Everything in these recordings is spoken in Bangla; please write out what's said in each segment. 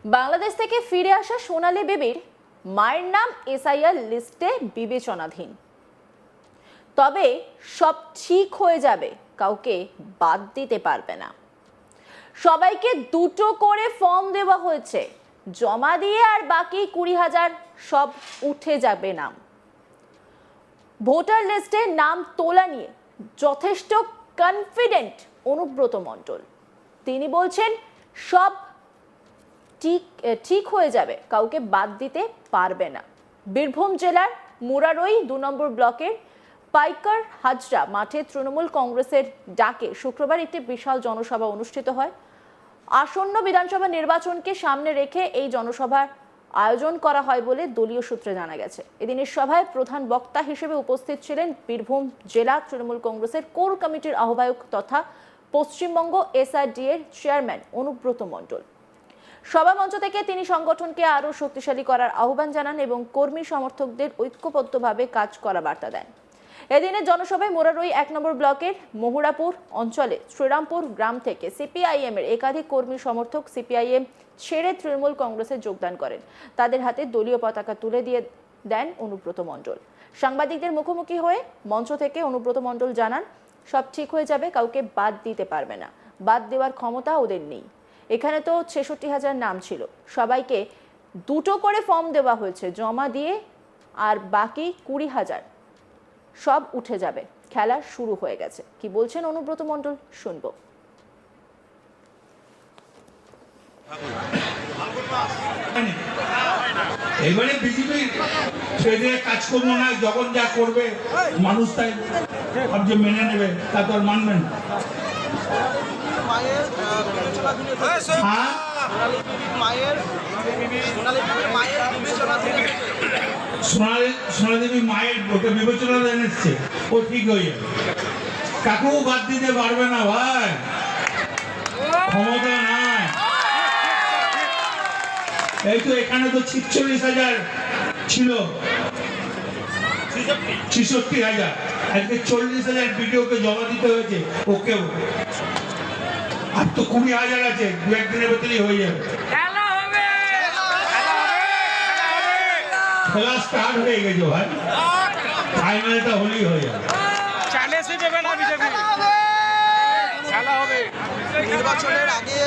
বাংলাদেশ থেকে ফিরে আসা সোনালী বেবির মায়ের নাম এসআইআর লিস্টে বিবেচনাধীন, তবে সব ঠিক হয়ে যাবে, কাউকে বাদ দিতে পারবে না। সবাইকে দুটো করে ফর্ম দেওয়া হয়েছে, জমা দিয়ে আর বাকি 20,000 সব উঠে যাবে নাম। ভোটার লিস্টে নাম তোলা নিয়ে যথেষ্ট কনফিডেন্ট অনুব্রত মণ্ডল। তিনি বলছেন সব ঠিক হয়ে যাবে, কাউকে বাদ দিতে পারবে না। বীরভূম জেলার মুরারই 2 নম্বর ব্লকের পাইকার হাজরা মাঠে তৃণমূল কংগ্রেসের ডাকে শুক্রবার একটি বিশাল জনসভা অনুষ্ঠিত হয়। আসন্ন বিধানসভা নির্বাচনকে সামনে রেখে এই জনসভার আয়োজন করা হয় বলে দলীয় সূত্রে জানা গেছে। এদিনের সভায় প্রধান বক্তা হিসেবে উপস্থিত ছিলেন বীরভূম জেলা তৃণমূল কংগ্রেসের কোর কমিটির আহ্বায়ক তথা পশ্চিমবঙ্গ এসআরডি এর চেয়ারম্যান অনুব্রত মণ্ডল। সভামঞ্চ থেকে তিনি সংগঠনকে আরও শক্তিশালী করার আহ্বান জানান এবং কর্মী সমর্থকদের ঐক্যবদ্ধভাবে কাজ করার বার্তা দেন। এদিনের জনসভায় মুরারই 1 নম্বর ব্লকের মহুরাপুর অঞ্চলে শ্রীরামপুর গ্রাম থেকে সিপিআইএম এর একাধিক কর্মী সমর্থক সিপিআইএম ছেড়ে তৃণমূল কংগ্রেসে যোগদান করেন। তাদের হাতে দলীয় পতাকা তুলে দিয়ে দেন অনুব্রত মণ্ডল। সাংবাদিকদের মুখোমুখি হয়ে মঞ্চ থেকে অনুব্রত মণ্ডল জানান সব ঠিক হয়ে যাবে, কাউকে বাদ দিতে পারবে না, বাদ দেওয়ার ক্ষমতা ওদের নেই। এখানে তো 66,000 নাম ছিল, সবাইকে দুটো করে ফর্ম দেওয়া হয়েছে, জমা দিয়ে আর বাকি 20,000 সব উঠে যাবে। খেলা শুরু হয়ে গেছে। কি বলছেন অনুব্রত মণ্ডল শুনবো। এবারে বিজেপি সেদিকে কাজ করবো না, যখন যা করবে মানুষ তাই ভাবছে মেনে নেবে, তা তো আর মানবেন। সোনালী দেবী মায়ের ওকে বিবেচনা এসছে, ও ঠিক হয়ে যাবে, কাকেও বাদ দিতে পারবে না ভাই, ক্ষমতা নাই। এই তো এখানে তো 46,000 ছিল, 66,000, আজকে 40,000 ভিডিওকে জমা দিতে হয়েছে ওকেও, আর তো 20,000 আছে, 2-1 দিনের ভেতরেই হয়ে যাবে। খেলা স্টার্ট হয়ে গেছে ভাই, ফাইনালটা হলেই হয়ে যাবে। নির্বাচনের আগে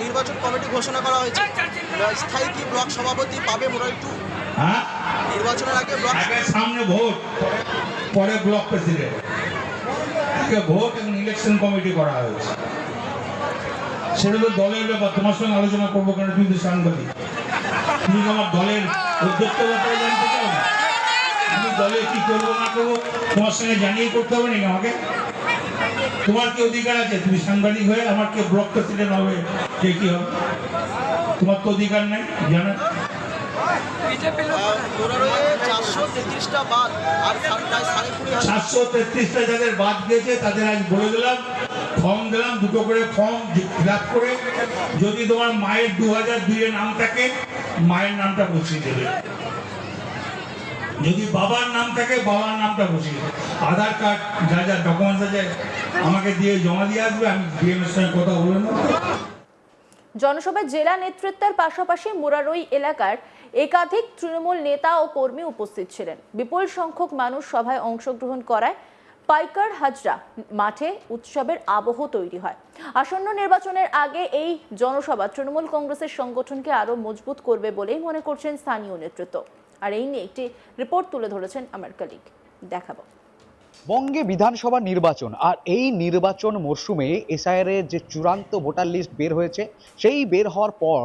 নির্বাচন কমিটি ঘোষণা করা হয়েছে, স্থায়ী কি ব্লক সভাপতি পাবে মুরারই 2? হ্যাঁ, নির্বাচনের আগে ব্লক সামনে ভোট, পরে ব্লক প্রেসিডেন্ট, আগে ভোট এবং ইলেকশন কমিটি করা হয়েছে। সেটা তো দলের ব্যাপার, তোমার সঙ্গে আলোচনা করবো কেন, তুমি তো সাংবাদিক, তুমি আমার দলের উদ্যোক্ত ব্যাপারে জানতে চাও না? আমি দলে কি করবো না করবো তোমার সঙ্গে জানিয়ে করতে হবে নাকি আমাকে? তোমার কি অধিকার আছে? তুমি সাংবাদিক হয়ে আমার কে ব্লক প্রেসিডেন্ট হবে, কে কি হবে? তোমার তো অধিকার নাই জানা। 433টা বাদ আর প্রায় 20,500 433টা যাদের বাদ গিয়েছে তাদের আজ বলে দিলাম, ফর্ম দিলাম, দুটো করে ফর্ম ফিল আপ করে, যদি তোমার মায়ের 2002 এর নাম থাকে মায়ের নামটা বসিয়ে দেবে, যদি বাবার নাম থাকে বাবার নামটা বসিয়ে দেবে, আধার কার্ড যা যা ডকুমেন্টস আছে আমাকে দিয়ে জমা দিয়ে আসবে, আমি ডিএম এর সঙ্গে কথা বলে নেব। জনসভায় জেলা নেতৃত্বের পাশাপাশি মুরারই এলাকার একাধিক তৃণমূল নেতা ও কর্মী উপস্থিত ছিলেন। বিপুল সংখ্যক মানুষ সভায় অংশগ্রহণ করায় পাইকার হাজরা মাঠে উৎসবের আবহ তৈরি হয়। আসন্ন নির্বাচনের আগে এই জনসভা তৃণমূল কংগ্রেসের সংগঠনকে আরো মজবুত করবে বলেই মনে করছেন স্থানীয় নেতৃত্ব। আর এই নিয়ে একটি রিপোর্ট তুলে ধরেছেন আমার কলিগ, দেখাবো। বঙ্গে বিধানসভা নির্বাচন, আর এই নির্বাচন মরশুমে এসআইআর এর যে চূড়ান্ত ভোটার লিস্ট বের হয়েছে, সেই বের হওয়ার পর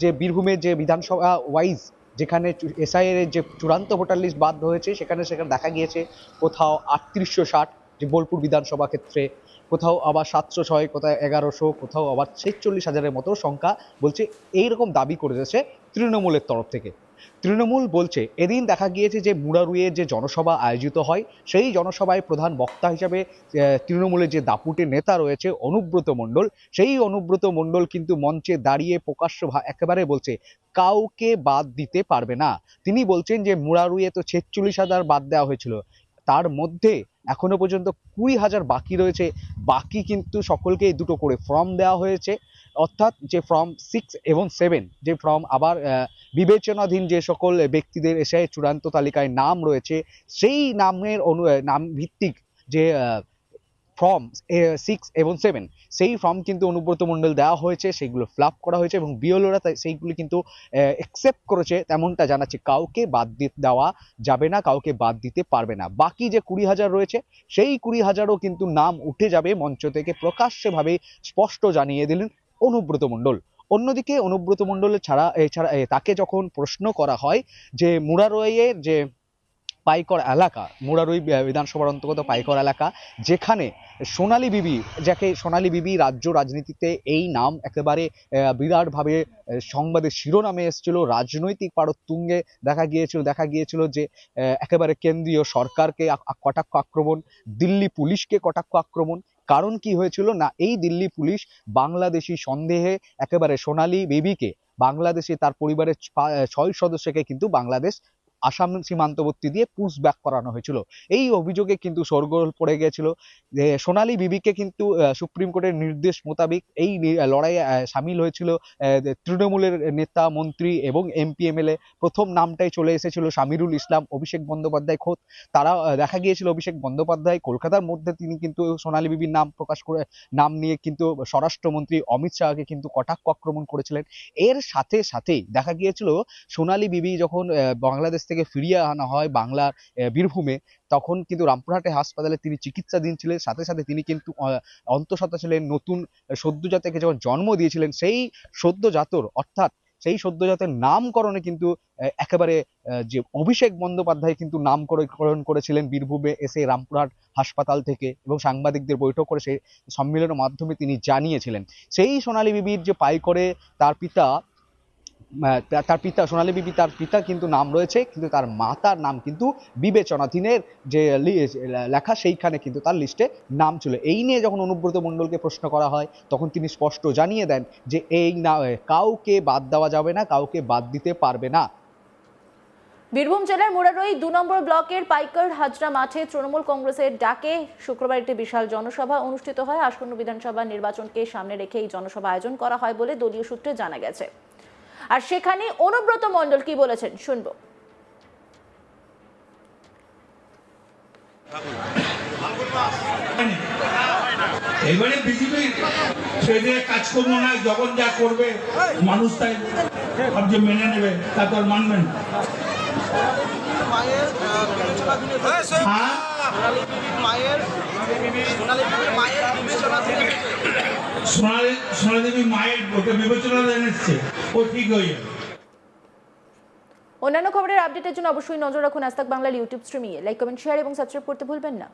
যে বীরভূমের যে বিধানসভা ওয়াইজ যেখানে এসআইআর এর যে চূড়ান্ত ভোটার লিস্ট বাদ হয়েছে, সেখানে দেখা গিয়েছে কোথাও 3860, যে বোলপুর বিধানসভা ক্ষেত্রে, কোথাও আবার 706, কোথাও 1100, কোথাও আবার 46,000-এর মতো সংখ্যা বলছে, এইরকম দাবি করেছে তৃণমূলের তরফ থেকে। তৃণমূল বলছে এদিন দেখা গিয়েছে যে মুরারইয়ের যে জনসভা আয়োজিত হয়, সেই জনসভায় প্রধান বক্তা হিসাবে তৃণমূলের যে দাপুটে নেতা রয়েছে অনুব্রত মণ্ডল, সেই অনুব্রত মণ্ডল কিন্তু মঞ্চে দাঁড়িয়ে প্রকাশ্য একেবারে বলছে কাউকে বাদ দিতে পারবে না। তিনি বলছেন যে মুরারইয়ে তো 46,000 বাদ দেওয়া হয়েছিল, তার মধ্যে এখনো পর্যন্ত 20,000 বাকি রয়েছে, বাকি কিন্তু সকলকে দুটো করে ফর্ম দেওয়া হয়েছে। অর্থাৎ যে ফর্ম 6 এবং 7 যে ফর্ম আবার বিবেচনাধীন যে সকল ব্যক্তিদের এসে চূড়ান্ত তালিকায় নাম রয়েছে সেই নামের নাম ভিত্তিক যে ফর্ম 6 এবং 7 সেই ফর্ম কিন্তু অনুব্রত মণ্ডল দেওয়া হয়েছে, সেগুলো ফ্লাপ করা হয়েছে এবং বিএলওরা সেইগুলি কিন্তু অ্যাকসেপ্ট করেছে তেমনটা জানাচ্ছে। কাউকে বাদ দেওয়া যাবে না, কাউকে বাদ দিতে পারবে না। বাকি যে 20,000 রয়েছে সেই 20,000ও কিন্তু নাম উঠে যাবে মঞ্চ থেকে, প্রকাশ্যভাবে স্পষ্ট জানিয়ে দিলেন অনুব্রত মণ্ডল। অন্যদিকে অনুব্রত মণ্ডলের এছাড়া তাকে যখন প্রশ্ন করা হয় যে মুরারইয়ের যে পাইকর এলাকা, মুরারই বিধানসভার অন্তর্গত পাইকর এলাকা, যেখানে সোনালী বিবি, যাকে সোনালী বিবি রাজ্য রাজনীতিতে এই নাম একেবারে বিরাটভাবে সংবাদের শিরোনামে এসেছিল, রাজনৈতিক পারদ তুঙ্গে দেখা গিয়েছিল যে একেবারে কেন্দ্রীয় সরকারকে কটাক্ষ আক্রমণ, দিল্লি পুলিশকে কটাক্ষ আক্রমণ। কারণ কি হয়েছিল না, এই দিল্লি পুলিশ বাংলাদেশি সন্দেহে একেবারে সোনালী বিবিকে, বাংলাদেশে তার পরিবারের 6 সদস্যকে কিন্তু বাংলাদেশ আসাম সীমান্তবর্তী দিয়ে পুশব্যাক করানো হয়েছিল। এই অভিযোগে কিন্তু শোরগোল পড়ে গিয়েছিল যে সোনালী বিবিকে কিন্তু সুপ্রিম কোর্টের নির্দেশ মোতাবেক এই লড়াইয়ে সামিল হয়েছিল তৃণমূলের নেতা, মন্ত্রী এবং এমপি এমএলএ। প্রথম নামটাই চলে এসেছিল শামিরুল ইসলাম, অভিষেক বন্দ্যোপাধ্যায় খোদ। তারা দেখা গিয়েছিল অভিষেক বন্দ্যোপাধ্যায় কলকাতার মধ্যে তিনি কিন্তু সোনালী বিবির নাম প্রকাশ করে নাম নিয়ে কিন্তু স্বরাষ্ট্রমন্ত্রী অমিত শাহকে কিন্তু কটাক্ষ আক্রমণ করেছিলেন। এর সাথে সাথেই দেখা গিয়েছিল সোনালী বিবি যখন বাংলাদেশ থেকে ফিরিয়ে আনা হয় বাংলার বীরভূমে, তখন কিন্তু রামপুরহাটে হাসপাতালে তিনি চিকিৎসাধীন ছিলেন। সাথে সাথে তিনি কিন্তু অন্তঃসত্ত্বা ছিলেন। নতুন সদ্যজাতকে যখন জন্ম দিয়েছিলেন, সেই সদ্যজাতর অর্থাৎ সেই সদ্যজাতের নামকরণে কিন্তু একেবারে যে অভিষেক বন্দ্যোপাধ্যায় কিন্তু নামকরণ করেছিলেন বীরভূমে এসে রামপুরহাট হাসপাতাল থেকে, এবং সাংবাদিকদের বৈঠক করে সেই সম্মেলনের মাধ্যমে তিনি জানিয়েছিলেন। সেই সোনালী বিবির যে পাইকরে তার পিতা সোনালী বিবি, তার পিতা কিন্তু নাম রয়েছে, কিন্তু তার মাতার নাম কিন্তু বিবেচনাধীনের যে লেখা সেইখানে কিন্তু তার লিস্টে নাম ছিল। এই নিয়ে যখন অনুব্রত মণ্ডলকে প্রশ্ন করা হয় তখন তিনি স্পষ্ট জানিয়ে দেন যে এই না, কাউকে বাদ দেওয়া যাবে না, কাউকে বাদ দিতে পারবে না। বীরভূম জেলার মুরারই 2 নম্বর ব্লকের পাইকার হাজরা মাঠে তৃণমূল কংগ্রেসের ডাকে শুক্রবার একটি বিশাল জনসভা অনুষ্ঠিত হয়। আসন্ন বিধানসভা নির্বাচনকে সামনে রেখে এই জনসভা আয়োজন করা হয় বলে দলীয় সূত্রে জানা গেছে। আর সেখানে অনুব্রত মণ্ডল কি বলেছেন শুনবো। এবারে বিজেপি ছেড়ে কাজ করবো না, যখন যা করবে মানুষ তাই ভাবছে মেনে নেবে, তা তো আর মানবেন না। মায়ের বিবেচনাধীনে সোনালী দেবী মায়ের ওটা বিবেচনা এনেছে, ও ঠিক হয়ে যাবে। অন্যান্য খবরের আপডেটের জন্য অবশ্যই নজর রাখুন আজ তাক বাংলার ইউটিউব স্ট্রিমে। লাইক, কমেন্ট, শেয়ার এবং সাবস্ক্রাইব করতে ভুলবেন না।